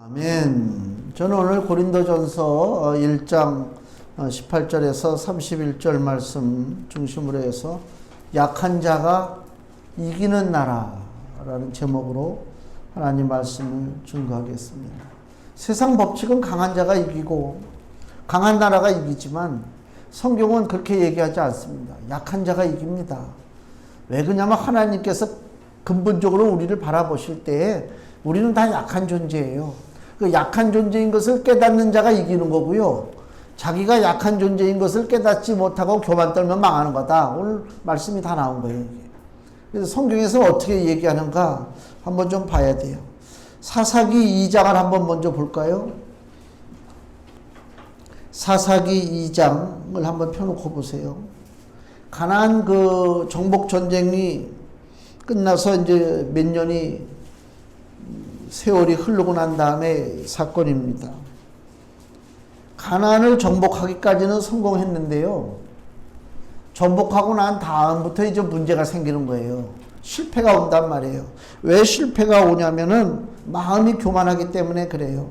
아멘. 저는 오늘 고린도전서 1장 18절에서 31절 말씀 중심으로 해서 약한 자가 이기는 나라라는 제목으로 하나님 말씀을 증거하겠습니다. 세상 법칙은 강한 자가 이기고 강한 나라가 이기지만 성경은 그렇게 얘기하지 않습니다. 약한 자가 이깁니다. 왜 그러냐면 하나님께서 근본적으로 우리를 바라보실 때에 우리는 다 약한 존재예요. 그 약한 존재인 것을 깨닫는 자가 이기는 거고요. 자기가 약한 존재인 것을 깨닫지 못하고 교만 떨면 망하는 거다. 오늘 말씀이 다 나온 거예요. 그래서 성경에서 어떻게 얘기하는가 한번 좀 봐야 돼요. 사사기 2장을 한번 먼저 볼까요? 사사기 2장을 한번 펴놓고 보세요. 가나안 그 정복 전쟁이 끝나서 이제 몇 년이 세월이 흐르고 난 다음에 사건입니다. 가나안을 정복하기까지는 성공했는데요. 정복하고 난 다음부터 이제 문제가 생기는 거예요. 실패가 온단 말이에요. 왜 실패가 오냐면은 마음이 교만하기 때문에 그래요.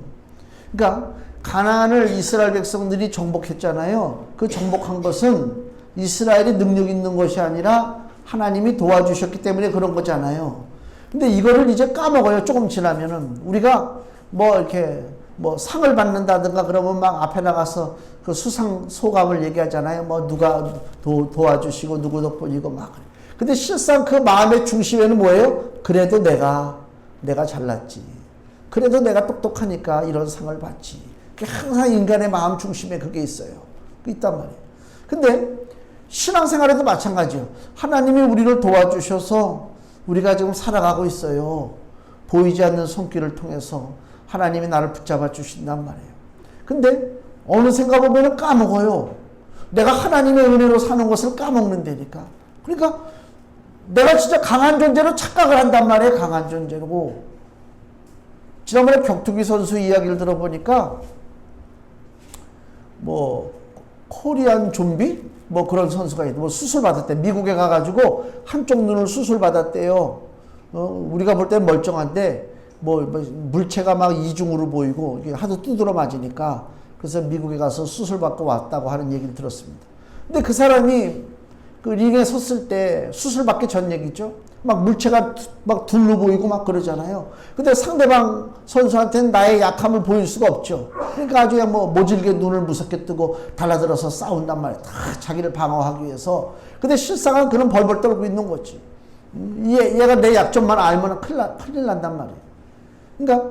그러니까 가나안을 이스라엘 백성들이 정복했잖아요. 그 정복한 것은 이스라엘이 능력 있는 것이 아니라 하나님이 도와주셨기 때문에 그런 거잖아요. 근데 이거를 이제 까먹어요. 조금 지나면은. 우리가 뭐 이렇게 뭐 상을 받는다든가 그러면 막 앞에 나가서 그 수상 소감을 얘기하잖아요. 뭐 누가 도와주시고 누구 덕분이고 막. 근데 실상 그 마음의 중심에는 뭐예요? 그래도 내가 잘났지. 그래도 내가 똑똑하니까 이런 상을 받지. 항상 인간의 마음 중심에 그게 있어요. 그 있단 말이에요. 근데 신앙생활에도 마찬가지예요. 하나님이 우리를 도와주셔서 우리가 지금 살아가고 있어요. 보이지 않는 손길을 통해서 하나님이 나를 붙잡아 주신단 말이에요. 근데 어느샌가 보면 까먹어요. 내가 하나님의 은혜로 사는 것을 까먹는다니까. 그러니까 내가 진짜 강한 존재로 착각을 한단 말이에요. 강한 존재로. 지난번에 격투기 선수 이야기를 들어보니까 뭐 코리안 좀비? 뭐 그런 선수가 있고 뭐 수술 받았대. 미국에 가가지고 한쪽 눈을 수술 받았대요. 우리가 볼 때는 멀쩡한데 뭐 물체가 막 이중으로 보이고 하도 두드러 맞으니까 그래서 미국에 가서 수술 받고 왔다고 하는 얘기를 들었습니다. 근데 그 사람이 그 링에 섰을 때 수술 받기 전 얘기죠. 막 물체가 막 둘로 보이고 막 그러잖아요. 근데 상대방 선수한테는 나의 약함을 보일 수가 없죠. 그러니까 아주 뭐 모질게 눈을 무섭게 뜨고 달라들어서 싸운단 말이에요. 다 자기를 방어하기 위해서. 근데 실상은 그런 벌벌 떨고 있는 거지. 얘가 내 약점만 알면 큰일 난단 말이에요. 그러니까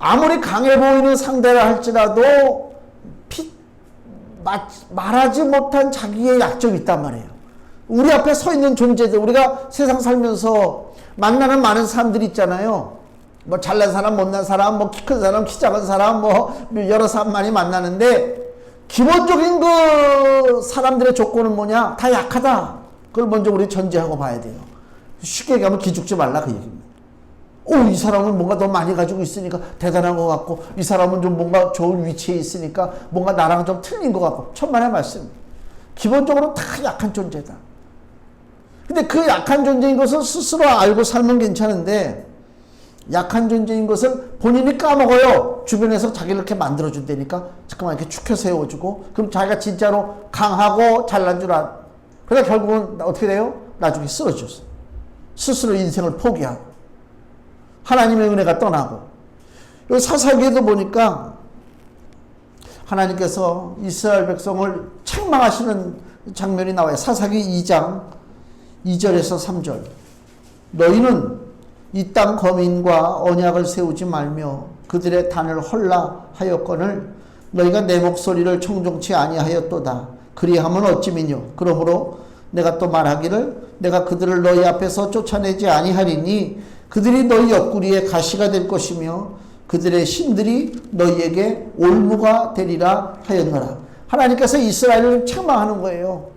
아무리 강해 보이는 상대라 할지라도 말하지 못한 자기의 약점이 있단 말이에요. 우리 앞에 서 있는 존재들, 우리가 세상 살면서 만나는 많은 사람들이 있잖아요. 뭐 잘난 사람, 못난 사람, 뭐 키 큰 사람, 키 작은 사람, 뭐 여러 사람 많이 만나는데 기본적인 그 사람들의 조건은 뭐냐? 다 약하다. 그걸 먼저 우리 전제하고 봐야 돼요. 쉽게 얘기하면 기죽지 말라 그 얘기입니다. 이 사람은 뭔가 더 많이 가지고 있으니까 대단한 것 같고 이 사람은 좀 뭔가 좋은 위치에 있으니까 뭔가 나랑 좀 틀린 것 같고 천만의 말씀. 기본적으로 다 약한 존재다. 근데 그 약한 존재인 것을 스스로 알고 살면 괜찮은데 약한 존재인 것을 본인이 까먹어요. 주변에서 자기를 이렇게 만들어준다니까 잠깐만 이렇게 축혀 세워주고 그럼 자기가 진짜로 강하고 잘난 줄 알아. 그러다 결국은 어떻게 돼요? 나중에 쓰러졌어. 스스로 인생을 포기하고 하나님의 은혜가 떠나고. 여기 사사기에도 보니까 하나님께서 이스라엘 백성을 책망하시는 장면이 나와요. 사사기 2장 2절에서 3절. 너희는 이 땅 거민과 언약을 세우지 말며 그들의 단을 헐라 하였거늘 너희가 내 목소리를 청종치 아니하였도다. 그리하면 어찌미뇨. 그러므로 내가 또 말하기를 내가 그들을 너희 앞에서 쫓아내지 아니하리니 그들이 너희 옆구리에 가시가 될 것이며 그들의 신들이 너희에게 올무가 되리라 하였노라. 하나님께서 이스라엘을 책망하는 거예요.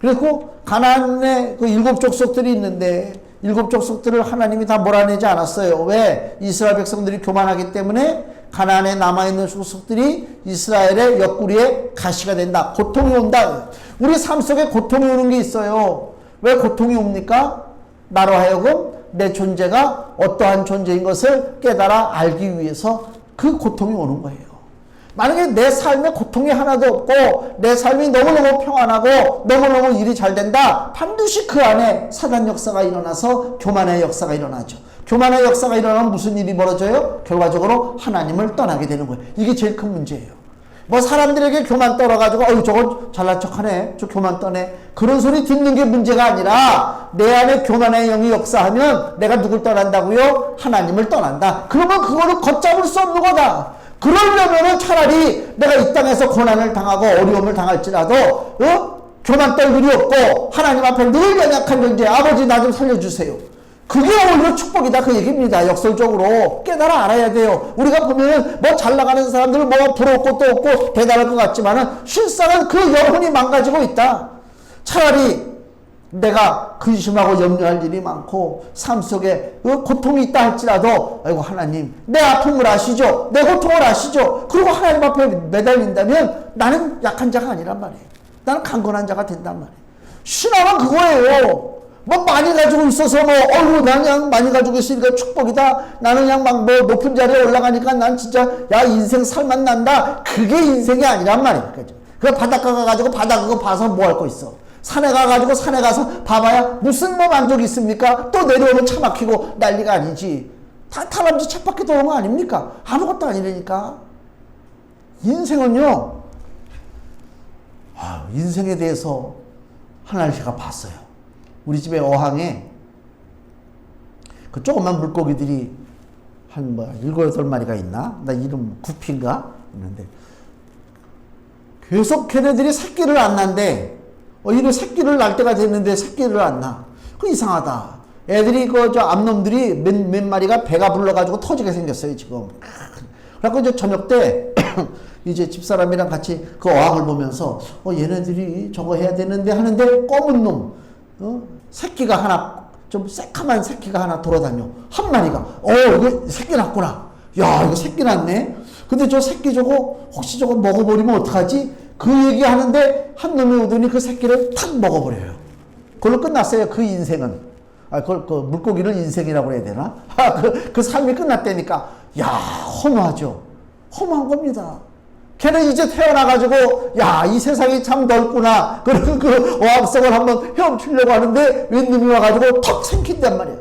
그리고 가나안에 그 7 족속들이 있는데 7 족속들을 하나님이 다 몰아내지 않았어요. 왜? 이스라엘 백성들이 교만하기 때문에 가나안에 남아있는 족속들이 이스라엘의 옆구리에 가시가 된다. 고통이 온다. 우리 삶 속에 고통이 오는 게 있어요. 왜 고통이 옵니까? 나로 하여금 내 존재가 어떠한 존재인 것을 깨달아 알기 위해서 그 고통이 오는 거예요. 만약에 내 삶에 고통이 하나도 없고 내 삶이 너무너무 평안하고 너무너무 일이 잘 된다, 반드시 그 안에 사단 역사가 일어나서 교만의 역사가 일어나죠. 교만의 역사가 일어나면 무슨 일이 벌어져요? 결과적으로 하나님을 떠나게 되는 거예요. 이게 제일 큰 문제예요. 뭐 사람들에게 교만 떨어가지고 어휴 저거 잘난 척하네, 저 교만 떠네, 그런 소리 듣는 게 문제가 아니라 내 안에 교만의 영이 역사하면 내가 누굴 떠난다고요? 하나님을 떠난다. 그러면 그거를 걷잡을 수 없는 거다. 그러려면은 차라리 내가 이 땅에서 고난을 당하고 어려움을 당할지라도 교만 떨 일이 없고 하나님 앞에 늘 연약한 존재, 아버지 나 좀 살려주세요, 그게 오히려 축복이다, 그 얘기입니다. 역설적으로 깨달아 알아야 돼요. 우리가 보면은 뭐 잘 나가는 사람들 뭐 부럽고 또 없고 대단할 것 같지만은 실상은 그 영혼이 망가지고 있다. 차라리 내가 근심하고 염려할 일이 많고 삶 속에 고통이 있다 할지라도 아이고 하나님 내 아픔을 아시죠, 내 고통을 아시죠, 그리고 하나님 앞에 매달린다면 나는 약한 자가 아니란 말이에요. 나는 강건한 자가 된단 말이에요. 신앙은 그거예요. 뭐 많이 가지고 있어서 뭐 난 그냥 많이 가지고 있으니까 축복이다, 나는 그냥 막 뭐 높은 자리에 올라가니까 난 진짜 야 인생 살맛 난다, 그게 인생이 아니란 말이에요. 그 바닷가 가가지고 바다 그거 봐서 뭐 할 거 있어. 산에 가가지고 산에 가서 봐봐야 무슨 뭐 만족이 있습니까? 또 내려오면 차 막히고 난리가 아니지. 다 다람쥐 쳇바퀴 도는 거 아닙니까? 아무것도 아니라니까. 인생은요, 인생에 대해서 하나를 제가 봤어요. 우리 집에 어항에 그 조그만 물고기들이 한 7, 8마리가 있나? 나 이름 구피인가? 있는데 계속 걔네들이 새끼를 안 낳는데 이런 새끼를 낳을 때가 됐는데 새끼를 안 낳아. 그 이상하다. 애들이 저 암놈들이 몇 마리가 배가 불러가지고 터지게 생겼어요 지금. 그래갖고 이제 저녁 때 이제 집사람이랑 같이 그 어항을 보면서 얘네들이 저거 해야 되는데 하는데 검은 놈 새끼가 하나, 좀 새카만 새끼가 하나 돌아다녀. 한 마리가 이거 새끼 낳구나. 야 이거 새끼 낳네. 근데 저 새끼 저거 혹시 저거 먹어버리면 어떡하지? 그 얘기 하는데 한 놈이 오더니 그 새끼를 탁 먹어버려요. 그걸로 끝났어요. 그 인생은. 그걸 그 물고기를 인생이라고 해야 되나? 그 삶이 끝났다니까. 야 허무하죠. 허무한 겁니다. 걔는 이제 태어나가지고 야 이 세상이 참 넓구나, 그런 그 어학성을 한번 헤엄치려고 하는데 웬놈이 와가지고 턱 생긴단 말이야.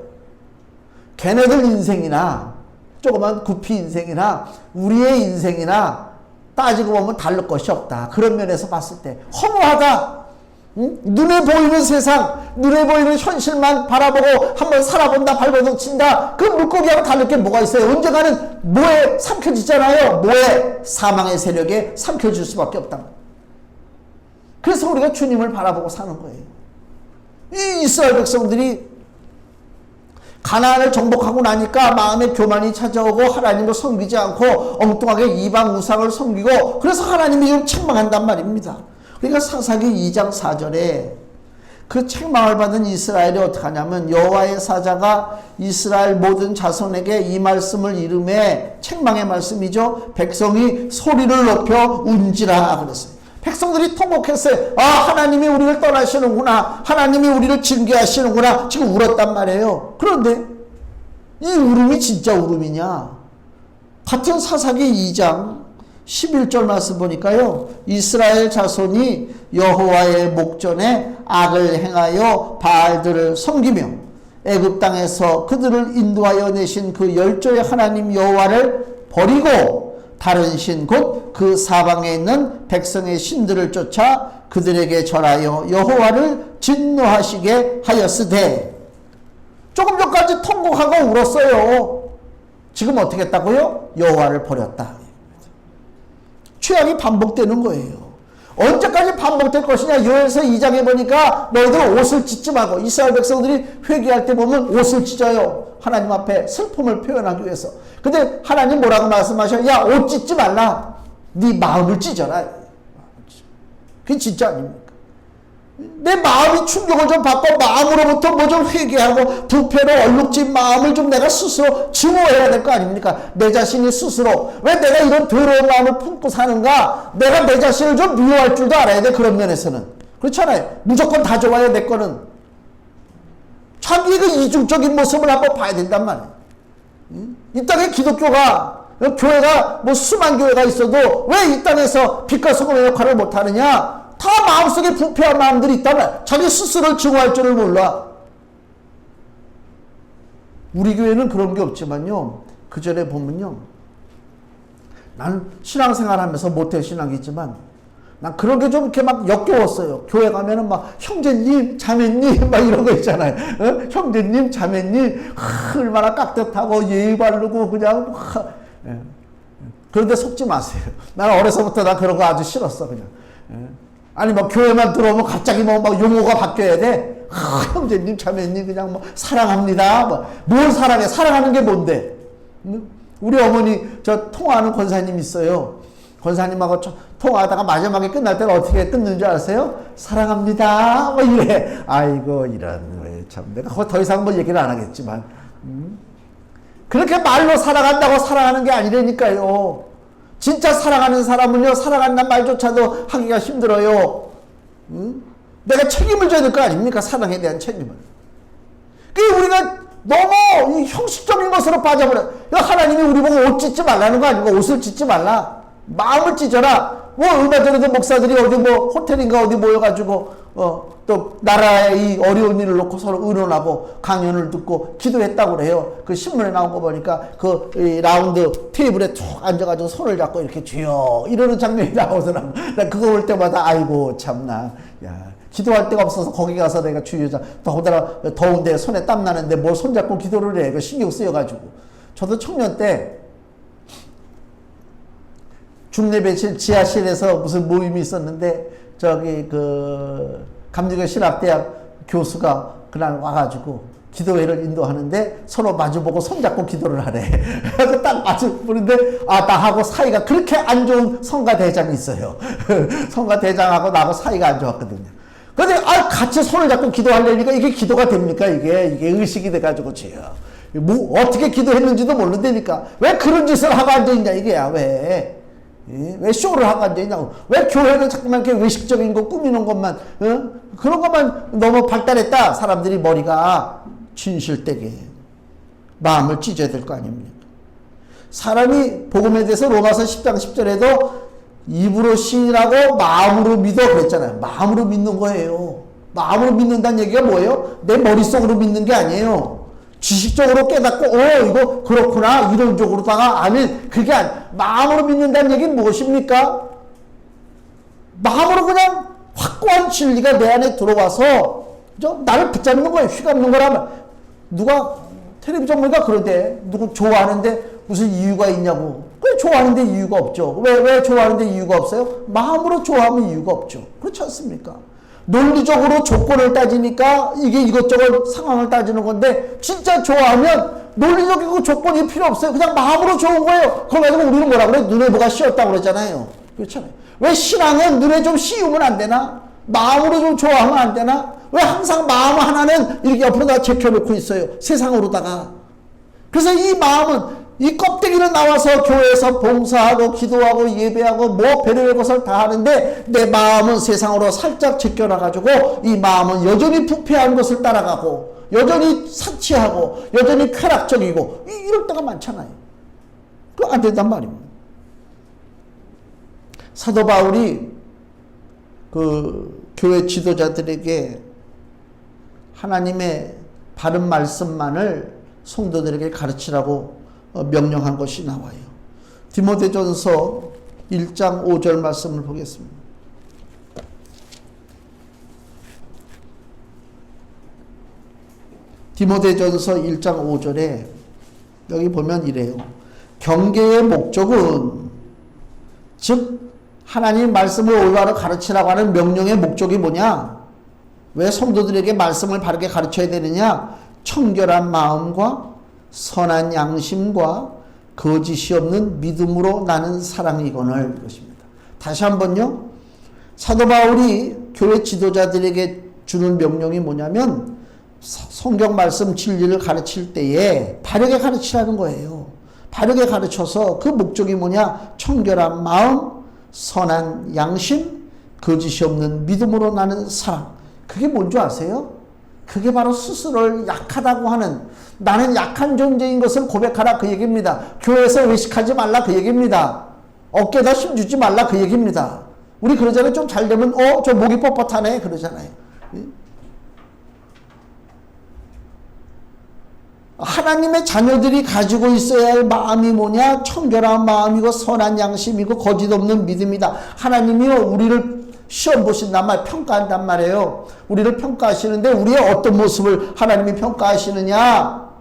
걔네들 인생이나 조그만 구피 인생이나 우리의 인생이나 따지고 보면 다를 것이 없다. 그런 면에서 봤을 때 허무하다. 응? 눈에 보이는 세상, 눈에 보이는 현실만 바라보고 한번 살아본다, 발버둥 친다, 그 물고기하고 다를 게 뭐가 있어요? 언젠가는 뭐에 삼켜지잖아요. 뭐에? 사망의 세력에 삼켜질 수밖에 없다. 그래서 우리가 주님을 바라보고 사는 거예요. 이 이스라엘 백성들이 가나안을 정복하고 나니까 마음에 교만이 찾아오고 하나님을 섬기지 않고 엉뚱하게 이방 우상을 섬기고, 그래서 하나님이 좀 책망한단 말입니다. 그러니까 사사기 2장 4절에 그 책망을 받은 이스라엘이 어떻게 하냐면 여호와의 사자가 이스라엘 모든 자손에게 이 말씀을 이름해, 책망의 말씀이죠. 백성이 소리를 높여 운지라 그랬어요. 백성들이 통곡했어요. 하나님이 우리를 떠나시는구나, 하나님이 우리를 징계하시는구나, 지금 울었단 말이에요. 그런데 이 울음이 진짜 울음이냐? 같은 사사기 2장 11절 말씀 보니까요, 이스라엘 자손이 여호와의 목전에 악을 행하여 바알들을 섬기며 애굽 땅에서 그들을 인도하여 내신 그 열조의 하나님 여호와를 버리고 다른 신 곧 그 사방에 있는 백성의 신들을 쫓아 그들에게 절하여 여호와를 진노하시게 하였으되. 조금 전까지 통곡하고 울었어요. 지금 어떻게 했다고요? 여호와를 버렸다. 죄악이 반복되는 거예요. 언제까지 반복될 것이냐? 요엘서 2장에 보니까 너희들 옷을 찢지 말고, 이스라엘 백성들이 회개할 때 보면 옷을 찢어요. 하나님 앞에 슬픔을 표현하기 위해서. 근데 하나님 뭐라고 말씀하셔요? 야, 옷 찢지 말라. 네 마음을 찢어라. 그게 진짜 아닙니까? 내 마음이 충격을 좀 받고 마음으로부터 뭐 좀 회개하고 부패로 얼룩진 마음을 좀 내가 스스로 증오해야 될 거 아닙니까? 내 자신이 스스로 왜 내가 이런 더러운 마음을 품고 사는가? 내가 내 자신을 좀 미워할 줄도 알아야 돼. 그런 면에서는 그렇잖아요. 무조건 다 좋아요. 내 거는 자기의 그 이중적인 모습을 한번 봐야 된단 말이에요. 이 땅에 기독교가, 교회가 뭐 수만 교회가 있어도 왜 이 땅에서 빛과 소금의 역할을 못하느냐? 다 마음속에 부패한 마음들이 있단 말이에요. 자기 스스로를 증오할 줄을 몰라. 우리 교회는 그런 게 없지만요. 그 전에 보면요. 나는 신앙생활 하면서 모태 신앙이지만 난 그런 게 좀 이렇게 막 역겨웠어요. 교회 가면은 막 형제님, 자매님 막 이런 거 있잖아요. 형제님, 자매님 얼마나 깍듯하고 예의 바르고 그냥 그런데 속지 마세요. 나는 어려서부터 나 그런 거 아주 싫었어 그냥. 아니 뭐 교회만 들어오면 갑자기 뭐 막 용어가 바뀌어야 돼. 형제님, 자매님 그냥 뭐 사랑합니다. 뭘 사랑해? 사랑하는 게 뭔데? 우리 어머니 저 통화하는 권사님 있어요. 권사님하고 통화하다가 마지막에 끝날 때는 어떻게 끝는 줄 아세요? 사랑합니다. 뭐 이래. 아이고 이런 참 내가 더 이상 뭐 얘기를 안 하겠지만 그렇게 말로 사랑한다고 사랑하는 게 아니라니까요. 진짜 사랑하는 사람은요 사랑한다는 말조차도 하기가 힘들어요. 내가 책임을 져야 될 거 아닙니까? 사랑에 대한 책임을. 그게 우리가 너무 이 형식적인 것으로 빠져버려. 하나님이 우리 보고 옷 찢지 말라는 거 아닌가? 옷을 찢지 말라. 마음을 찢어라. 뭐 얼마 전에도 목사들이 어디 뭐 호텔인가 어디 모여가지고 또 나라의 이 어려운 일을 놓고 서로 의논하고 강연을 듣고 기도했다고 그래요. 그 신문에 나온 거 보니까 그 라운드 테이블에 툭 앉아가지고 손을 잡고 이렇게 주여 이러는 장면이 나오더라고. 나 그거 볼 때마다 아이고 참나. 야 기도할 데가 없어서 거기 가서 내가 주여자 더군다나 더운데 손에 땀 나는데 뭘 손잡고 기도를 해. 그 신경 쓰여가지고. 저도 청년 때 중내배실 지하실에서 무슨 모임이 있었는데 저기 그 감리교 신학대학 교수가 그날 와가지고 기도회를 인도하는데 서로 마주보고 손잡고 기도를 하래. 그래서 딱 마주보는데 나하고 사이가 그렇게 안 좋은 성가대장이 있어요. 성가대장하고 나하고 사이가 안 좋았거든요. 근데 같이 손을 잡고 기도하려니까 이게 기도가 됩니까? 이게 의식이 돼가지고 지요. 뭐 어떻게 기도했는지도 모른다니까. 왜 그런 짓을 하고 앉아있냐 이게야. 왜 쇼를 하고 앉아있냐고. 왜 교회는 자꾸만 이렇게 외식적인 거 꾸미는 것만 그런 것만 너무 발달했다. 사람들이 머리가 진실되게 마음을 찢어야 될 거 아닙니까? 사람이 복음에 대해서 로마서 10장 10절에도 입으로 신이라고 마음으로 믿어 그랬잖아요. 마음으로 믿는 거예요. 마음으로 믿는다는 얘기가 뭐예요? 내 머릿속으로 믿는 게 아니에요. 지식적으로 깨닫고 이거 그렇구나 이론적으로다가 아멘 그게 마음으로 믿는다는 얘기는 무엇입니까? 마음으로 그냥 확고한 진리가 내 안에 들어와서 나를 붙잡는 거예요. 휘감는 거라면 누가 텔레비전 보니까 그러대. 누구 좋아하는데 무슨 이유가 있냐고. 그래 좋아하는데 이유가 없죠. 왜 좋아하는데 이유가 없어요? 마음으로 좋아하면 이유가 없죠. 그렇지 않습니까? 논리적으로 조건을 따지니까 이게 이것저것 상황을 따지는 건데 진짜 좋아하면 논리적이고 조건이 필요 없어요. 그냥 마음으로 좋은 거예요. 그거 가지고 우리는 뭐라 그래? 눈에 뭐가 씌었다고 그러잖아요. 그렇잖아요. 왜 신앙은 눈에 좀 씌우면 안 되나? 마음으로 좀 좋아하면 안 되나? 왜 항상 마음 하나는 이렇게 옆으로 다 제껴놓고 있어요. 세상으로다가. 그래서 이 마음은 이 껍데기는 나와서 교회에서 봉사하고 기도하고 예배하고 뭐 배려의 것을 다 하는데 내 마음은 세상으로 살짝 제껴놔가지고 이 마음은 여전히 부패한 것을 따라가고 여전히 사치하고 여전히 쾌락적이고 이럴 때가 많잖아요. 그거 안 된단 말입니다. 사도 바울이 그 교회 지도자들에게 하나님의 바른 말씀만을 성도들에게 가르치라고 명령한 것이 나와요. 디모데전서 1장 5절 말씀을 보겠습니다. 디모데전서 1장 5절에 여기 보면 이래요. 경계의 목적은 즉 하나님 말씀을 올바로 가르치라고 하는 명령의 목적이 뭐냐? 왜 성도들에게 말씀을 바르게 가르쳐야 되느냐? 청결한 마음과 선한 양심과 거짓이 없는 믿음으로 나는 사랑이거늘 것입니다. 다시 한번요. 사도 바울이 교회 지도자들에게 주는 명령이 뭐냐면 성경 말씀 진리를 가르칠 때에 바르게 가르치라는 거예요. 바르게 가르쳐서 그 목적이 뭐냐? 청결한 마음, 선한 양심, 거짓이 없는 믿음으로 나는 사랑. 그게 뭔지 아세요? 그게 바로 스스로를 약하다고 하는, 나는 약한 존재인 것을 고백하라 그 얘기입니다. 교회에서 외식하지 말라 그 얘기입니다. 어깨에다 힘주지 말라 그 얘기입니다. 우리 그러잖아요. 좀 잘 되면 저 목이 뻣뻣하네 그러잖아요. 하나님의 자녀들이 가지고 있어야 할 마음이 뭐냐? 청결한 마음이고 선한 양심이고 거짓 없는 믿음이다. 하나님이요 우리를 시험 보신단 말, 평가한단 말이에요. 우리를 평가하시는데 우리의 어떤 모습을 하나님이 평가하시느냐?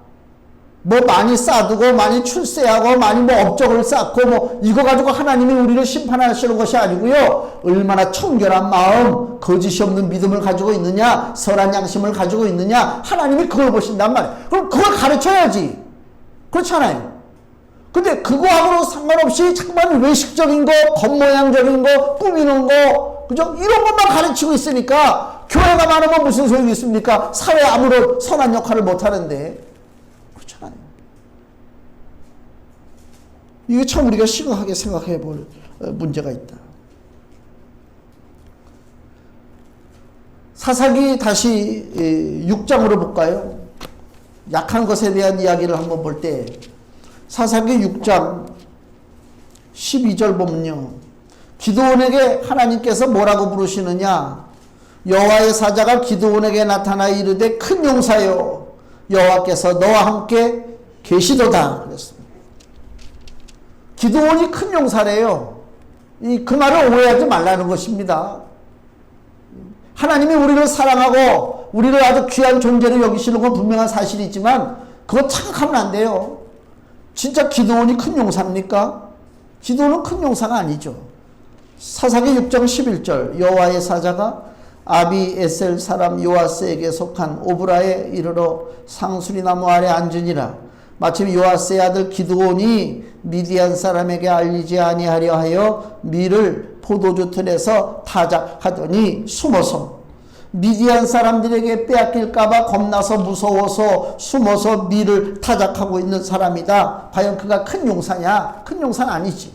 뭐 많이 쌓두고 많이 출세하고 많이 뭐 업적을 쌓고 뭐 이거 가지고 하나님이 우리를 심판하시는 것이 아니고요. 얼마나 청결한 마음, 거짓이 없는 믿음을 가지고 있느냐, 선한 양심을 가지고 있느냐, 하나님이 그걸 보신단 말이에요. 그럼 그걸 가르쳐야지. 그렇잖아요. 근데 그거하고는 상관없이 잠깐만 외식적인 거, 겉모양적인 거, 꾸미는 거, 그죠? 이런 것만 가르치고 있으니까 교회가 많으면 무슨 소용이 있습니까? 사회에 아무런 선한 역할을 못 하는데. 그렇잖아요. 이게 참 우리가 심각하게 생각해 볼 문제가 있다. 사사기 다시 6장으로 볼까요? 약한 것에 대한 이야기를 한번 볼 때 사사기 6장 12절 보면요. 기드온에게 하나님께서 뭐라고 부르시느냐? 여호와의 사자가 기드온에게 나타나 이르되 큰 용사여 여호와께서 너와 함께 계시도다 그랬습니다. 기드온이 큰 용사래요. 그 말을 오해하지 말라는 것입니다. 하나님이 우리를 사랑하고 우리를 아주 귀한 존재로 여기시는 건 분명한 사실이지만 그거 착각하면 안 돼요. 진짜 기드온이 큰 용사입니까? 기드온은 큰 용사가 아니죠. 사사기 6장 11절 여호와의 사자가 아비에셀 사람 요아스에게 속한 오브라에 이르러 상수리나무 아래 앉으니라. 마침 요아스의 아들 기드온이 미디안 사람에게 알리지 아니하려 하여 밀을 포도주 틀에서 타작하더니 숨어서 미디안 사람들에게 빼앗길까봐 겁나서 무서워서 숨어서 밀을 타작하고 있는 사람이다. 과연 그가 큰 용사냐? 큰 용사는 아니지.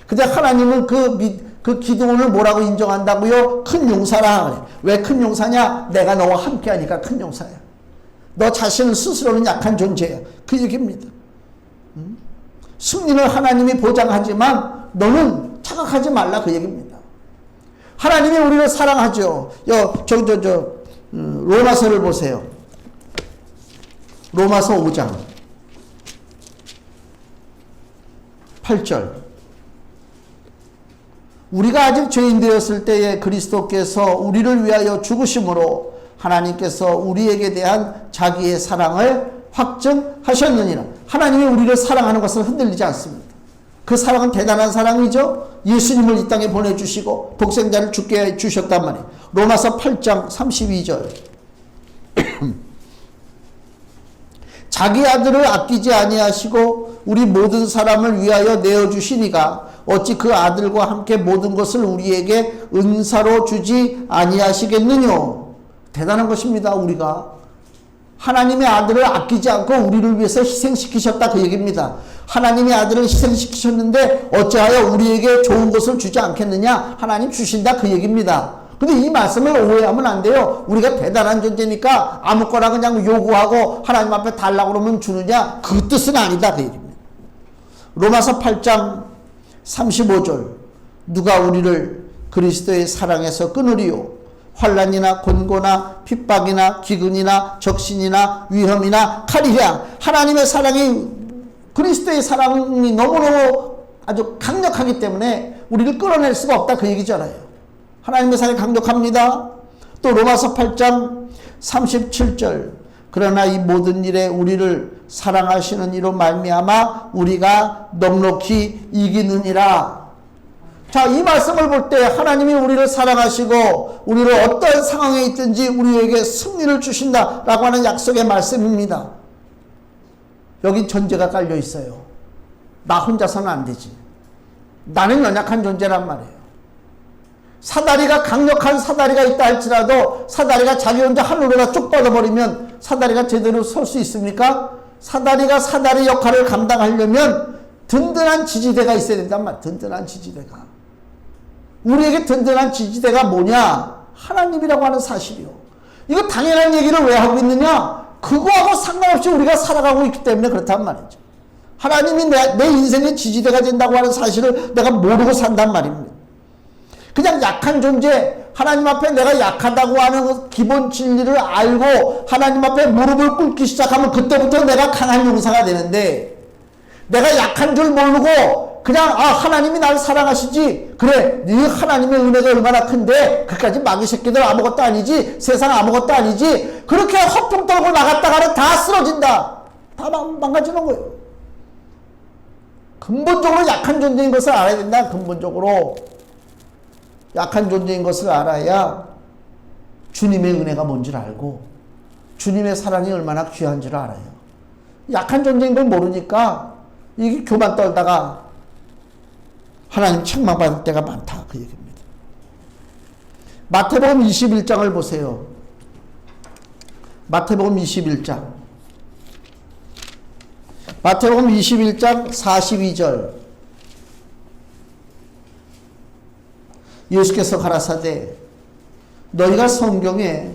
근데 하나님은 그 기드온을 뭐라고 인정한다고요? 큰 용사라 그래. 왜 큰 용사냐? 내가 너와 함께하니까 큰 용사야. 너 자신은 스스로는 약한 존재야. 그 얘기입니다. 승리는 하나님이 보장하지만 너는 착각하지 말라 그 얘기입니다. 하나님이 우리를 사랑하죠. 로마서를 보세요. 로마서 5장 8절 우리가 아직 죄인 되었을 때에 그리스도께서 우리를 위하여 죽으심으로 하나님께서 우리에게 대한 자기의 사랑을 확증하셨느니라. 하나님이 우리를 사랑하는 것은 흔들리지 않습니다. 그 사랑은 대단한 사랑이죠. 예수님을 이 땅에 보내주시고 독생자를 죽게 주셨단 말이에요. 로마서 8장 32절 자기 아들을 아끼지 아니하시고 우리 모든 사람을 위하여 내어주시니가 어찌 그 아들과 함께 모든 것을 우리에게 은사로 주지 아니하시겠느냐. 대단한 것입니다. 우리가 하나님의 아들을 아끼지 않고 우리를 위해서 희생시키셨다 그 얘기입니다. 하나님의 아들을 희생시키셨는데 어찌하여 우리에게 좋은 것을 주지 않겠느냐. 하나님 주신다 그 얘기입니다. 근데 이 말씀을 오해하면 안 돼요. 우리가 대단한 존재니까 아무거나 그냥 요구하고 하나님 앞에 달라고 그러면 주느냐. 그 뜻은 아니다 그 얘기입니다. 로마서 8장 35절 누가 우리를 그리스도의 사랑에서 끊으리요. 환난이나 곤고나 핍박이나 기근이나 적신이나 위험이나 칼이랴. 하나님의 사랑이 그리스도의 사랑이 너무너무 아주 강력하기 때문에 우리를 끌어낼 수가 없다 그 얘기잖아요. 하나님의 사랑이 강력합니다. 또 로마서 8장 37절 그러나 이 모든 일에 우리를 사랑하시는 이로 말미암아 우리가 넉넉히 이기느니라. 자, 이 말씀을 볼 때 하나님이 우리를 사랑하시고 우리를 어떤 상황에 있든지 우리에게 승리를 주신다라고 하는 약속의 말씀입니다. 여기 전제가 깔려 있어요. 나 혼자서는 안 되지. 나는 연약한 존재란 말이에요. 사다리가 강력한 사다리가 있다 할지라도 사다리가 자기 혼자 하늘에다 쭉 뻗어버리면 사다리가 제대로 설 수 있습니까? 사다리가 사다리 역할을 감당하려면 든든한 지지대가 있어야 된단 말이에요. 든든한 지지대가. 우리에게 든든한 지지대가 뭐냐? 하나님이라고 하는 사실이요. 이거 당연한 얘기를 왜 하고 있느냐? 그거하고 상관없이 우리가 살아가고 있기 때문에 그렇단 말이죠. 하나님이 내 인생의 지지대가 된다고 하는 사실을 내가 모르고 산단 말입니다. 그냥 약한 존재, 하나님 앞에 내가 약하다고 하는 그 기본 진리를 알고 하나님 앞에 무릎을 꿇기 시작하면 그때부터 내가 강한 용사가 되는데, 내가 약한 줄 모르고 그냥 하나님이 나를 사랑하시지, 그래 네 하나님의 은혜가 얼마나 큰데 그까지 마귀 새끼들 아무것도 아니지, 세상 아무것도 아니지, 그렇게 헛풍 떨고 나갔다가는 다 쓰러진다, 다 망가지는 거예요. 근본적으로 약한 존재인 것을 알아야 된다. 근본적으로 약한 존재인 것을 알아야 주님의 은혜가 뭔지를 알고 주님의 사랑이 얼마나 귀한 줄 알아요. 약한 존재인 걸 모르니까 이게 교만 떨다가 하나님 책망받을 때가 많다, 그 얘기입니다. 마태복음 21장을 보세요. 마태복음 21장. 마태복음 21장 42절. 예수께서 가라사대 너희가 성경에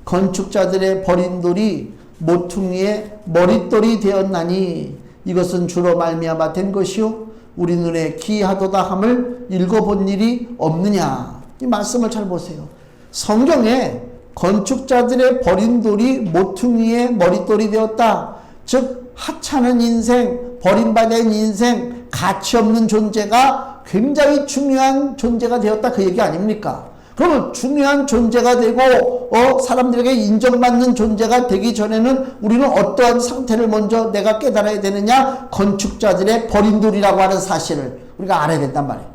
건축자들의 버린 돌이 모퉁이의 머릿돌이 되었나니 이것은 주로 말미암아 된 것이요 우리 눈에 기이하도다 함을 읽어본 일이 없느냐. 이 말씀을 잘 보세요. 성경에 건축자들의 버린 돌이 모퉁이의 머릿돌이 되었다. 즉 하찮은 인생, 버림받은 인생, 가치 없는 존재가 굉장히 중요한 존재가 되었다, 그 얘기 아닙니까? 그러면 중요한 존재가 되고 사람들에게 인정받는 존재가 되기 전에는 우리는 어떠한 상태를 먼저 내가 깨달아야 되느냐? 건축자들의 버린 돌이라고 하는 사실을 우리가 알아야 된단 말이에요.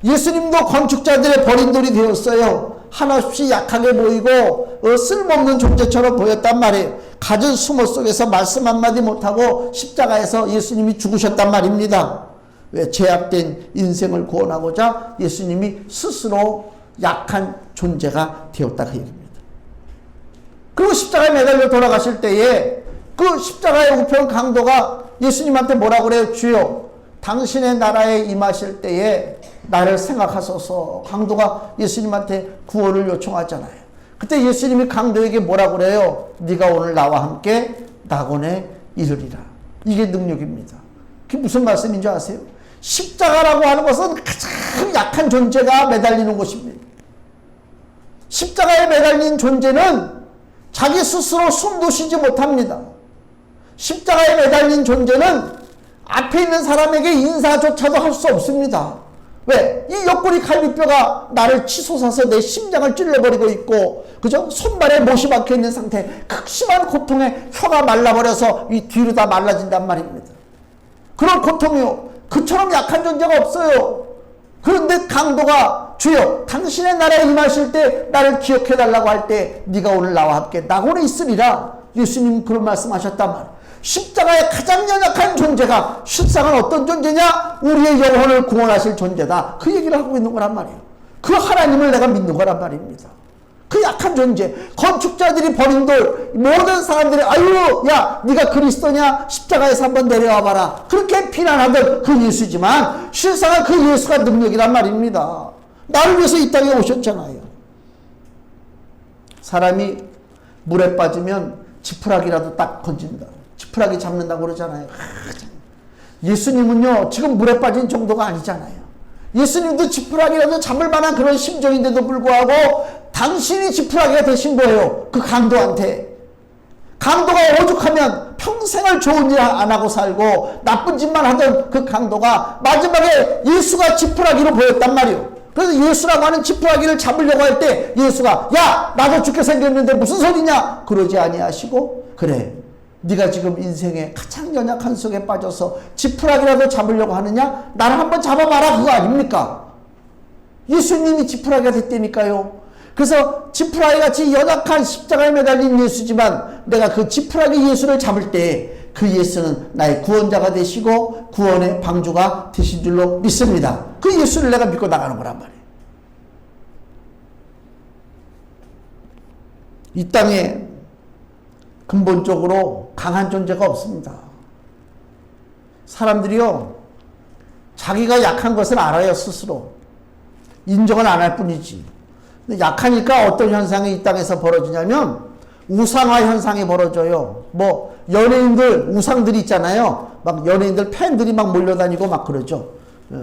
예수님도 건축자들의 버린 돌이 되었어요. 한없이 약하게 보이고 쓸모없는 존재처럼 보였단 말이에요. 갖은 수모 속에서 말씀 한마디 못하고 십자가에서 예수님이 죽으셨단 말입니다. 왜? 죄악된 인생을 구원하고자 예수님이 스스로 약한 존재가 되었다, 그 얘기입니다. 그리고 십자가에 매달려 돌아가실 때에 그 십자가의 우편 강도가 예수님한테 뭐라고 그래요? 주여 당신의 나라에 임하실 때에 나를 생각하소서. 강도가 예수님한테 구원을 요청하잖아요. 그때 예수님이 강도에게 뭐라고 그래요? 네가 오늘 나와 함께 낙원에 이르리라. 이게 능력입니다. 그게 무슨 말씀인 줄 아세요? 십자가라고 하는 것은 가장 약한 존재가 매달리는 곳입니다. 십자가에 매달린 존재는 자기 스스로 숨도 쉬지 못합니다. 십자가에 매달린 존재는 앞에 있는 사람에게 인사조차도 할 수 없습니다. 왜? 이 옆구리 갈비뼈가 나를 치솟아서 내 심장을 찔러버리고 있고, 그죠? 손발에 못이 박혀 있는 상태, 극심한 고통에 혀가 말라버려서 이 뒤로 다 말라진단 말입니다. 그런 고통이요. 그처럼 약한 존재가 없어요. 그런데 강도가 주여 당신의 나라에 임하실 때 나를 기억해달라고 할 때 네가 오늘 나와 함께 낙원에 있으리라. 예수님 그런 말씀하셨단 말이에요. 십자가의 가장 연약한 존재가 실상은 어떤 존재냐? 우리의 영혼을 구원하실 존재다. 그 얘기를 하고 있는 거란 말이에요. 그 하나님을 내가 믿는 거란 말입니다. 그 약한 존재, 건축자들이 버린 돌, 모든 사람들이 아유 야 네가 그리스도냐? 십자가에서 한번 내려와 봐라. 그렇게 비난하던 그 예수지만 실상은 그 예수가 능력이란 말입니다. 나를 위해서 이 땅에 오셨잖아요. 사람이 물에 빠지면 지푸라기라도 딱 건진다. 지푸라기 잡는다고 그러잖아요. 예수님은요 지금 물에 빠진 정도가 아니잖아요. 예수님도 지푸라기라도 잡을 만한 그런 심정인데도 불구하고 당신이 지푸라기가 되신 거예요. 그 강도한테. 강도가 오죽하면 평생을 좋은 일 안 하고 살고 나쁜 짓만 하던 그 강도가 마지막에 예수가 지푸라기로 보였단 말이에요. 그래서 예수라고 하는 지푸라기를 잡으려고 할 때 예수가 야 나도 죽게 생겼는데 무슨 소리냐? 그러지 아니하시고 그래 네가 지금 인생의 가장 연약한 속에 빠져서 지푸라기라도 잡으려고 하느냐? 나를 한번 잡아봐라, 그거 아닙니까? 예수님이 지푸라기가 됐다니까요. 그래서 지푸라기같이 연약한 십자가에 매달린 예수지만 내가 그 지푸라기 예수를 잡을 때 그 예수는 나의 구원자가 되시고 구원의 방주가 되신 줄로 믿습니다. 그 예수를 내가 믿고 나가는 거란 말이에요. 이 땅에 근본적으로 강한 존재가 없습니다. 사람들이요 자기가 약한 것을 알아요. 스스로 인정을 안 할 뿐이지. 근데 약하니까 어떤 현상이 이 땅에서 벌어지냐면 우상화 현상이 벌어져요. 뭐 연예인들 우상들이 있잖아요. 막 연예인들 팬들이 막 몰려다니고 막 그러죠.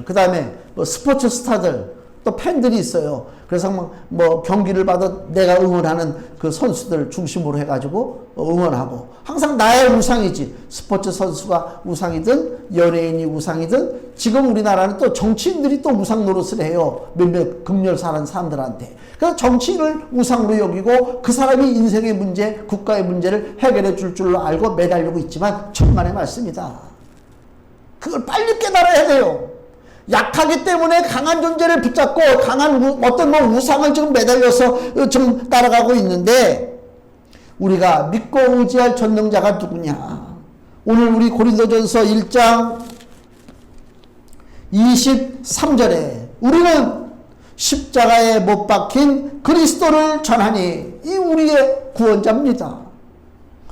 그 다음에 뭐 스포츠 스타들 또 팬들이 있어요. 그래서 뭐 경기를 봐도 내가 응원하는 그 선수들 중심으로 해가지고 응원하고 항상 나의 우상이지. 스포츠 선수가 우상이든 연예인이 우상이든 지금 우리나라는 또 정치인들이 또 우상 노릇을 해요. 몇몇 극렬사는 사람들한테. 그래서 정치인을 우상으로 여기고 그 사람이 인생의 문제, 국가의 문제를 해결해 줄 줄로 알고 매달리고 있지만 천만의 말씀이다. 그걸 빨리 깨달아야 돼요. 약하기 때문에 강한 존재를 붙잡고 강한 어떤 뭐 우상을 지금 매달려서 지금 따라가고 있는데 우리가 믿고 의지할 전능자가 누구냐. 오늘 우리 고린도전서 1장 23절에 우리는 십자가에 못 박힌 그리스도를 전하니 이 우리의 구원자입니다.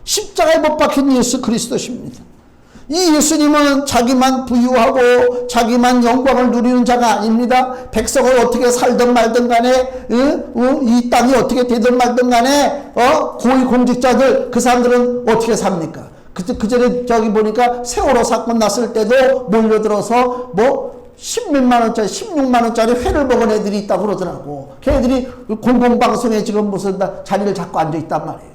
십자가에 못 박힌 예수 그리스도십니다. 이 예수님은 자기만 부유하고 자기만 영광을 누리는 자가 아닙니다. 백성을 어떻게 살든 말든 간에 이 땅이 어떻게 되든 말든 간에 고위공직자들 그 사람들은 어떻게 삽니까? 그 전에 저기 보니까 세월호 사건 났을 때도 몰려들어서 뭐 10몇만 원짜리 16만 원짜리 회를 먹은 애들이 있다고 그러더라고. 걔들이 공공방송에 지금 무슨 자리를 잡고 앉아있단 말이에요.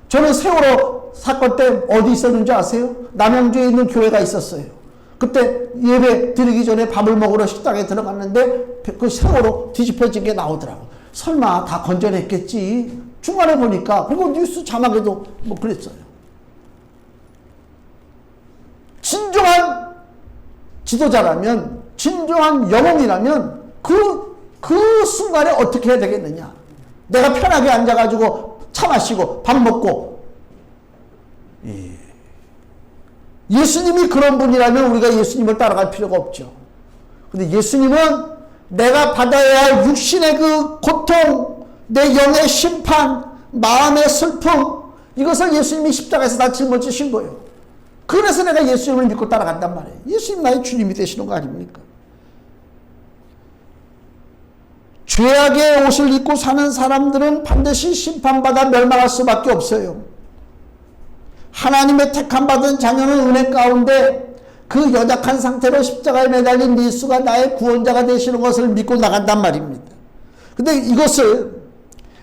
저는 세월호 사건 때 어디 있었는지 아세요? 남양주에 있는 교회가 있었어요. 그때 예배 드리기 전에 밥을 먹으러 식당에 들어갔는데 그 세월호 뒤집혀진 게 나오더라고. 설마 다 건져냈겠지. 중간에 보니까 그리고 뉴스 자막에도 뭐 그랬어요. 진정한 지도자라면 진정한 영웅이라면 그 순간에 어떻게 해야 되겠느냐. 내가 편하게 앉아가지고 차 마시고 밥 먹고 예수님이 그런 분이라면 우리가 예수님을 따라갈 필요가 없죠. 근데 예수님은 내가 받아야 할 육신의 그 고통, 내 영의 심판, 마음의 슬픔 이것을 예수님이 십자가에서 다 짊어지신 거예요. 그래서 내가 예수님을 믿고 따라간단 말이에요. 예수님 나의 주님이 되시는 거 아닙니까? 죄악의 옷을 입고 사는 사람들은 반드시 심판받아 멸망할 수밖에 없어요. 하나님의 택함받은 자녀는 은혜 가운데 그 연약한 상태로 십자가에 매달린 예수가 나의 구원자가 되시는 것을 믿고 나간단 말입니다. 근데 이것을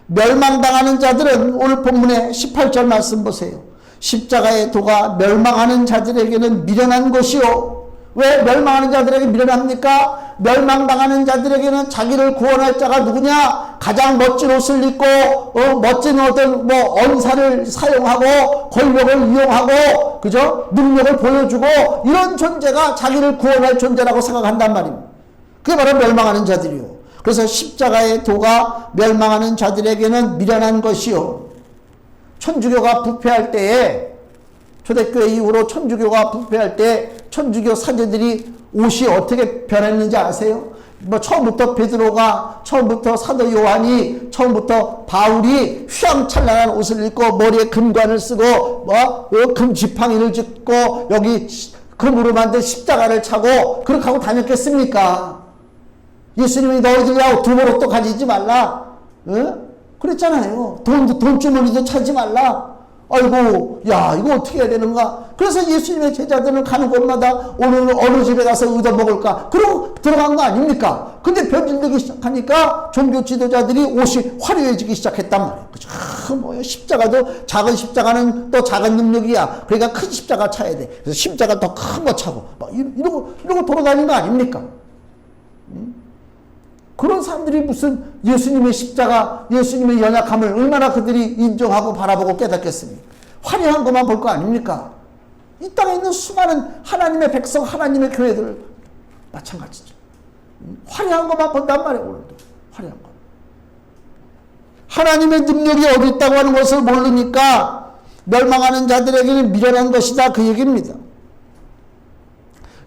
멸망당하는 자들은 오늘 본문의 18절 말씀 보세요. 십자가의 도가 멸망하는 자들에게는 미련한 것이요. 왜 멸망하는 자들에게 미련합니까? 멸망당하는 자들에게는 자기를 구원할 자가 누구냐? 가장 멋진 옷을 입고 멋진 어떤 뭐 언사를 사용하고 권력을 이용하고 그죠? 능력을 보여주고 이런 존재가 자기를 구원할 존재라고 생각한단 말입니다. 그게 바로 멸망하는 자들이요. 그래서 십자가의 도가 멸망하는 자들에게는 미련한 것이요. 천주교가 부패할 때에 초대교회 이후로 천주교가 부패할 때 천주교 사제들이 옷이 어떻게 변했는지 아세요? 뭐 처음부터 베드로가 처음부터 사도 요한이 처음부터 바울이 휘황찬란한 옷을 입고 머리에 금관을 쓰고 뭐 금지팡이를 짚고 여기 금으로 만든 십자가를 차고 그렇게 하고 다녔겠습니까? 예수님이 너희들이야 두모로 가지지 말라. 그랬잖아요. 돈주머니도 차지 말라. 아이고, 야, 이거 어떻게 해야 되는가? 그래서 예수님의 제자들은 가는 곳마다 오늘은 어느 집에 가서 얻어먹을까? 그러고 들어간 거 아닙니까? 근데 변질되기 시작하니까 종교 지도자들이 옷이 화려해지기 시작했단 말이에요. 그죠? 뭐야, 십자가도 작은 십자가는 또 작은 능력이야. 그러니까 큰 십자가 차야 돼. 그래서 십자가 더 큰 거 차고. 막 이러고 돌아다니는 거 아닙니까? 그런 사람들이 무슨 예수님의 십자가, 예수님의 연약함을 얼마나 그들이 인정하고 바라보고 깨닫겠습니까? 화려한 것만 볼 거 아닙니까? 이 땅에 있는 수많은 하나님의 백성, 하나님의 교회들 마찬가지죠. 화려한 것만 본단 말이에요. 오늘도 화려한 것. 하나님의 능력이 어디 있다고 하는 것을 모르니까 멸망하는 자들에게는 미련한 것이다 그 얘기입니다.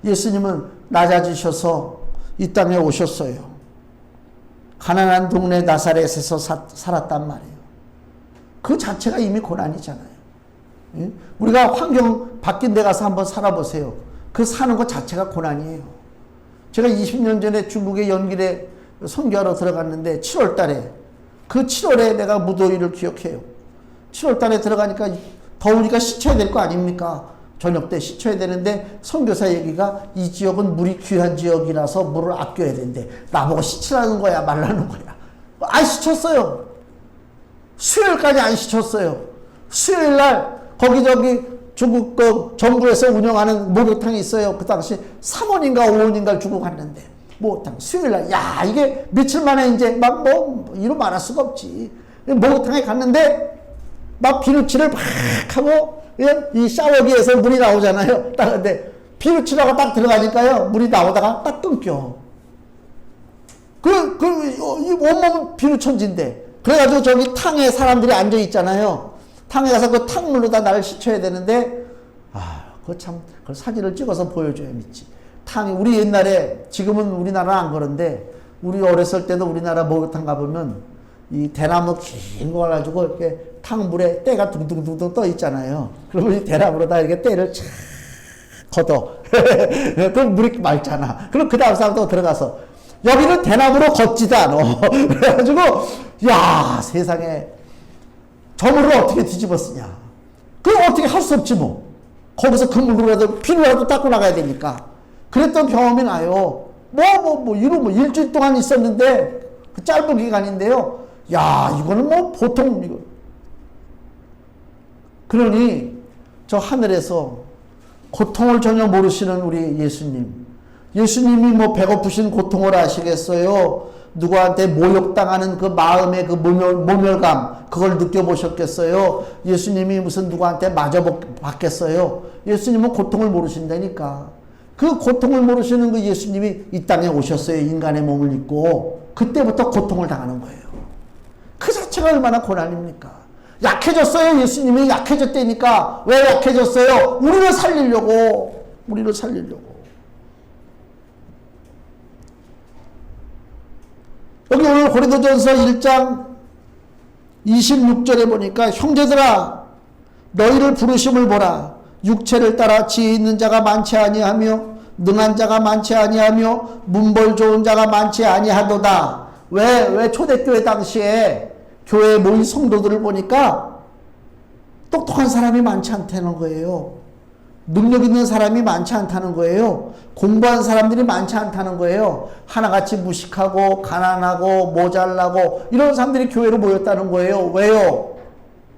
예수님은 낮아지셔서 이 땅에 오셨어요. 가난한 동네 나사렛에서 살았단 말이에요. 그 자체가 이미 고난이잖아요. 예? 우리가 환경 바뀐 데 가서 한번 살아보세요. 그 사는 것 자체가 고난이에요. 제가 20년 전에 중국의 연길에 선교하러 들어갔는데 7월 달에 그 7월에 내가 무더위를 기억해요. 7월 달에 들어가니까 더우니까 씻어야 될 거 아닙니까? 저녁 때 씻어야 되는데 선교사 얘기가 이 지역은 물이 귀한 지역이라서 물을 아껴야 된대. 나보고 씻으라는 거야 말라는 거야. 안 씻었어요. 수요일까지 안 씻었어요. 수요일 날 거기 중국 그 정부에서 운영하는 목욕탕이 있어요. 그 당시 3원인가 5원인가를 주고 갔는데 목욕탕 수요일 날 야 이게 며칠 만에 이제 막 이로 말할 수가 없지. 목욕탕에 갔는데 막 비누칠을 막 하고 이 샤워기에서 물이 나오잖아요. 딱 근데 비누칠하고 딱 들어가니까요 물이 나오다가 딱 끊겨. 이 온몸은 비누천지인데 그래가지고 저기 탕에 사람들이 앉아 있잖아요. 탕에 가서 그 탕물로다 나를 씻어야 되는데 그거 참 그 사진을 찍어서 보여줘야 믿지. 탕이 우리 옛날에 지금은 우리나라 안 그런데 우리 어렸을 때도 우리나라 목욕탕 가보면 이 대나무 긴 거 가지고 이렇게 탕물에 때가 둥둥둥둥 떠 있잖아요. 그러면 이 대나무로다 이렇게 때를 착 걷어. 그럼 물이 맑잖아. 그럼 그 다음 사람도 들어가서 여기는 대나무로 걷지도 않아. 그래가지고 야 세상에 저 물을 어떻게 뒤집어 쓰냐. 그럼 어떻게 할 수 없지 뭐. 거기서 그 물로라도 비누라도 닦고 나가야 되니까. 그랬던 경험이 나요. 이런 일주일 동안 있었는데 그 짧은 기간인데요. 야 이거는 뭐 보통 이거. 그러니 저 하늘에서 고통을 전혀 모르시는 우리 예수님이 뭐 배고프신 고통을 아시겠어요? 누구한테 모욕당하는 그 마음의 그 모멸감 그걸 느껴보셨겠어요? 예수님이 무슨 누구한테 맞아 받겠어요? 예수님은 고통을 모르신다니까. 그 고통을 모르시는 그 예수님이 이 땅에 오셨어요. 인간의 몸을 입고. 그때부터 고통을 당하는 거예요. 그 자체가 얼마나 고난입니까? 약해졌어요. 예수님이 약해졌다니까. 왜 약해졌어요? 우리를 살리려고. 여기 오늘 고린도전서 1장 26절에 보니까 형제들아 너희를 부르심을 보라. 육체를 따라 지혜 있는 자가 많지 아니하며 능한 자가 많지 아니하며 문벌 좋은 자가 많지 아니하도다. 왜 초대교회 당시에 교회에 모인 성도들을 보니까 똑똑한 사람이 많지 않다는 거예요. 능력 있는 사람이 많지 않다는 거예요. 공부한 사람들이 많지 않다는 거예요. 하나같이 무식하고 가난하고 모자라고 이런 사람들이 교회로 모였다는 거예요. 왜요?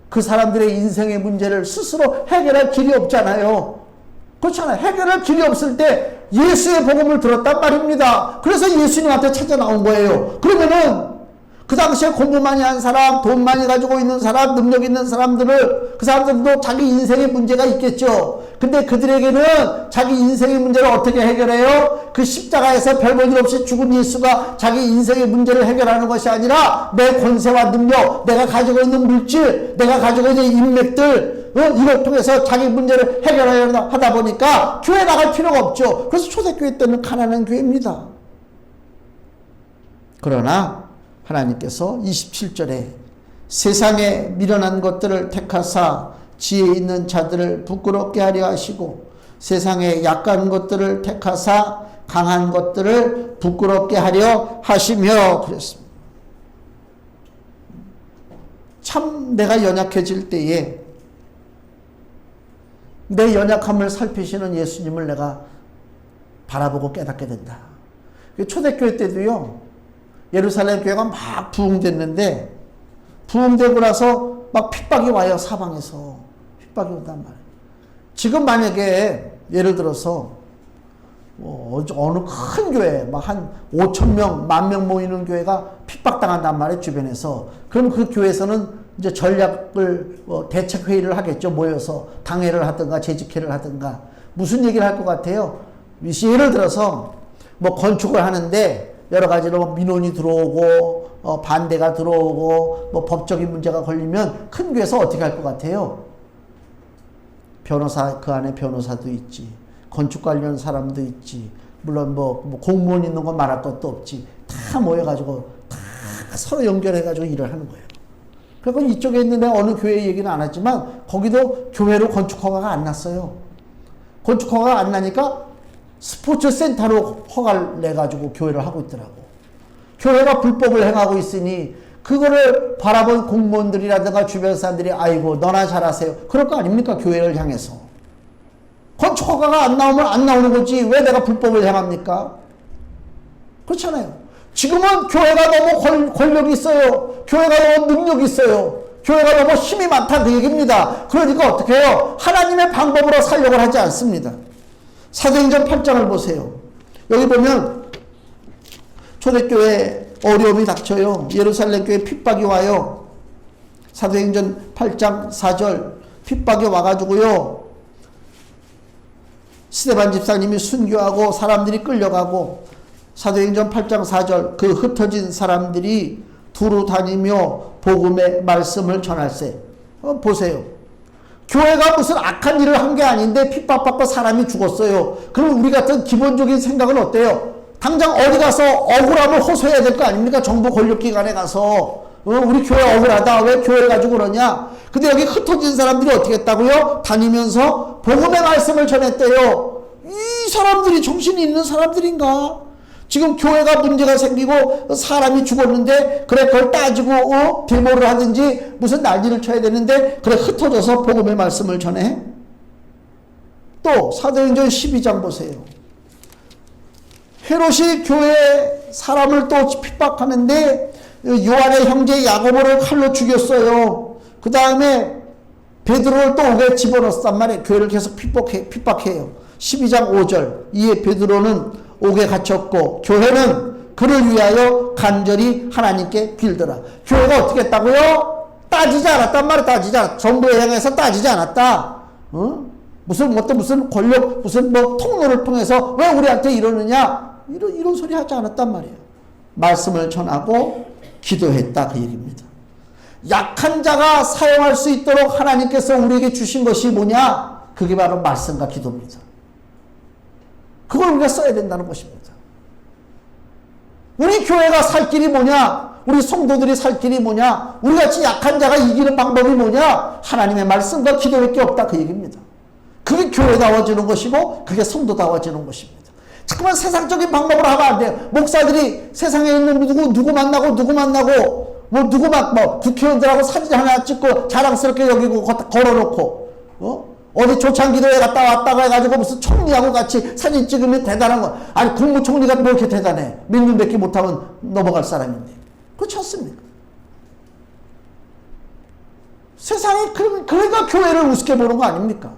그 사람들의 인생의 문제를 스스로 해결할 길이 없잖아요. 그렇잖아요. 해결할 길이 없을 때 예수의 복음을 들었단 말입니다. 그래서 예수님한테 찾아 나온 거예요. 그러면은 그 당시에 공부 많이 한 사람, 돈 많이 가지고 있는 사람, 능력 있는 사람들을 그 사람들도 자기 인생의 문제가 있겠죠. 근데 그들에게는 자기 인생의 문제를 어떻게 해결해요? 그 십자가에서 별 볼 일 없이 죽은 예수가 자기 인생의 문제를 해결하는 것이 아니라 내 권세와 능력, 내가 가지고 있는 물질, 내가 가지고 있는 인맥들 이걸 통해서 자기 문제를 해결하다 보니까 교회 나갈 필요가 없죠. 그래서 초대교회 때는 가난한 교회입니다. 그러나 하나님께서 27절에 세상에 미련한 것들을 택하사 지혜 있는 자들을 부끄럽게 하려 하시고 세상에 약한 것들을 택하사 강한 것들을 부끄럽게 하려 하시며 그랬습니다. 참 내가 연약해질 때에 내 연약함을 살피시는 예수님을 내가 바라보고 깨닫게 된다. 초대교회 때도요. 예루살렘 교회가 막 부흥됐는데 부흥되고 나서 막 핍박이 와요. 사방에서 핍박이 온단 말이에요. 지금 만약에 예를 들어서 어느 큰 교회 막 한 5,000명, 10,000명 모이는 교회가 핍박당한단 말이에요. 주변에서. 그럼 그 교회에서는 이제 전략을 대책회의를 하겠죠. 모여서 당회를 하든가 재직회를 하든가 무슨 얘기를 할 것 같아요. 예를 들어서 뭐 건축을 하는데 여러 가지로 민원이 들어오고 반대가 들어오고 뭐 법적인 문제가 걸리면 큰 교회에서 어떻게 할 것 같아요? 변호사, 그 안에 변호사도 있지, 건축 관련 사람도 있지, 물론 뭐 공무원 있는 건 말할 것도 없지. 다 모여가지고 다 서로 연결해가지고 일을 하는 거예요. 그리고 이쪽에 있는데 어느 교회 얘기는 안 하지만 거기도 교회로 건축 허가가 안 났어요. 건축 허가가 안 나니까 스포츠 센터로 허가를 내가지고 교회를 하고 있더라고. 교회가 불법을 행하고 있으니 그거를 바라본 공무원들이라든가 주변 사람들이 아이고 너나 잘하세요. 그럴 거 아닙니까? 교회를 향해서. 그건 초과가 안 나오면 안 나오는 거지 왜 내가 불법을 행합니까? 그렇잖아요. 지금은 교회가 너무 권력이 있어요. 교회가 너무 능력이 있어요. 교회가 너무 힘이 많다 그 얘기입니다. 그러니까 어떻게 해요? 하나님의 방법으로 살려고 하지 않습니다. 사도행전 8장을 보세요. 여기 보면 초대교회 어려움이 닥쳐요. 예루살렘 교회 핍박이 와요. 사도행전 8장 4절 핍박이 와가지고요. 스데반 집사님이 순교하고 사람들이 끌려가고 사도행전 8장 4절 그 흩어진 사람들이 두루 다니며 복음의 말씀을 전할세. 보세요. 교회가 무슨 악한 일을 한 게 아닌데 핍박받고 사람이 죽었어요. 그럼 우리 같은 기본적인 생각은 어때요? 당장 어디 가서 억울함을 호소해야 될 거 아닙니까? 정부 권력기관에 가서 우리 교회 억울하다. 왜 교회를 가지고 그러냐? 근데 여기 흩어진 사람들이 어떻게 했다고요? 다니면서 복음의 말씀을 전했대요. 이 사람들이 정신이 있는 사람들인가? 지금 교회가 문제가 생기고 사람이 죽었는데 그래 그걸 따지고 데모를 하든지 무슨 난리를 쳐야 되는데 그래 흩어져서 복음의 말씀을 전해? 또 사도행전 12장 보세요. 헤롯이 교회 사람을 또 핍박하는데 요한의 형제 야고보를 칼로 죽였어요. 그 다음에 베드로를 또 옥에 집어넣었단 말이에요. 교회를 계속 핍박해요. 12장 5절 이에 베드로는 옥에 갇혔고 교회는 그를 위하여 간절히 하나님께 빌더라. 교회가 어떻게 했다고요? 따지지 않았단 말이에요. 따지지 않았다. 정부에 향해서 따지지 않았다. 무슨 권력 무슨 통로를 통해서 왜 우리한테 이러느냐 이런 소리 하지 않았단 말이에요. 말씀을 전하고 기도했다 그 얘기입니다. 약한 자가 사용할 수 있도록 하나님께서 우리에게 주신 것이 뭐냐? 그게 바로 말씀과 기도입니다. 그걸 우리가 써야 된다는 것입니다. 우리 교회가 살 길이 뭐냐? 우리 성도들이 살 길이 뭐냐? 우리같이 약한 자가 이기는 방법이 뭐냐? 하나님의 말씀과 기도밖에 없다 그 얘기입니다. 그게 교회다워지는 것이고 그게 성도다워지는 것입니다. 잠깐만 세상적인 방법으로 하면 안 돼요. 목사들이 세상에 있는 누구 만나고 누구 국회의원들하고 사진 하나 찍고 자랑스럽게 여기고 걸어놓고 어디 조창기도에 갔다 왔다가 해가지고 무슨 총리하고 같이 사진 찍으면 대단한 거. 아니 국무총리가 뭐 이렇게 대단해. 몇 년밖에 못하면 넘어갈 사람인데. 그렇지 않습니까? 세상에 그러니까 교회를 우습게 보는 거 아닙니까?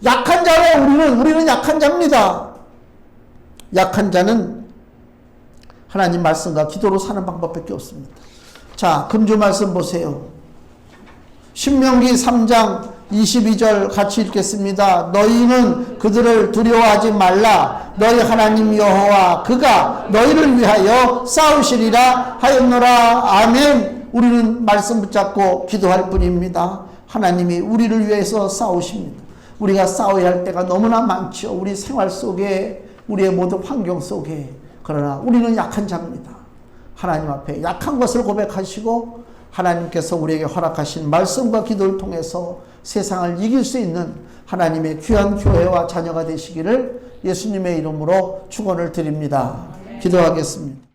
약한 자와 우리는 약한 자입니다. 약한 자는 하나님 말씀과 기도로 사는 방법밖에 없습니다. 자, 금주 말씀 보세요. 신명기 3장 22절 같이 읽겠습니다. 너희는 그들을 두려워하지 말라. 너희 하나님 여호와 그가 너희를 위하여 싸우시리라 하였노라. 아멘. 우리는 말씀 붙잡고 기도할 뿐입니다. 하나님이 우리를 위해서 싸우십니다. 우리가 싸워야 할 때가 너무나 많죠. 우리 생활 속에 우리의 모든 환경 속에. 그러나 우리는 약한 자입니다. 하나님 앞에 약한 것을 고백하시고 하나님께서 우리에게 허락하신 말씀과 기도를 통해서 세상을 이길 수 있는 하나님의 귀한 교회와 자녀가 되시기를 예수님의 이름으로 축원을 드립니다. 기도하겠습니다.